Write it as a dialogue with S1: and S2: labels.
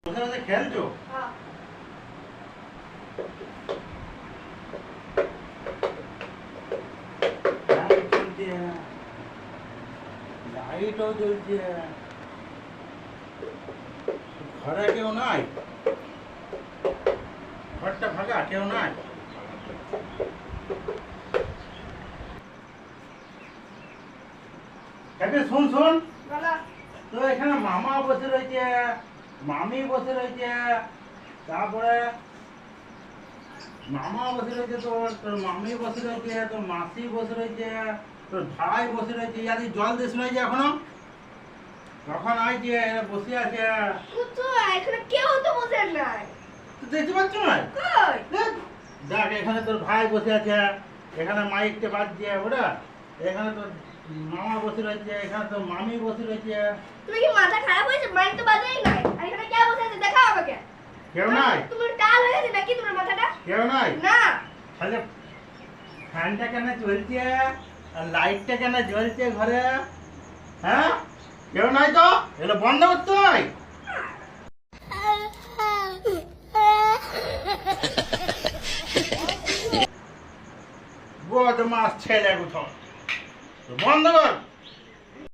S1: বসে বসে খেলছো? লাইটও জ্বলছে, ঘরে কেউ নাই? ঘরটা ফাঁকা, কেউ নাই? শোন শোন, তো এখানে মামা বসে রয়েছে, মামি বসে রয়েছে, তারপরে মামা বসে রয়েছে, তোর মামি বসে রয়েছে, তোর মাসি বসে রয়েছে, তোর ভাই বসে রয়েছে। ইয়াদি জল দিস নাই যে এখনো? কখন আইছে? বসে আছে।
S2: এখানে কেউ তো বসে নাই।
S1: দেখতে পাচ্ছ না? দেখ, এখানে তোর ভাই বসে আছে, এখানে মাইকটা বাজছে ওটা, এখানে তোর মামা বসে রয়েছে, এখানে তোর মামি বসে রয়েছে।
S2: তুমি কি মাথা খারাপ হয়েছে? মাইক তো বাজেই নাই। আর এখানে কে বসে আছে দেখাও আমাকে।
S1: কেউ নাই?
S2: তুমি টাল হয়ে গেছে নাকি তোমার মাথাটা?
S1: কেউ নাই?
S2: না।
S1: তাহলে ফ্যানটা কেন চলছে আর লাইটটা কেন জ্বলছে ঘরে? হ্যাঁ, কেউ নাই তো? এগুলো বন্ধ করতে হয়। বদমাস ছেলে কোথাও, বন্ধ কর।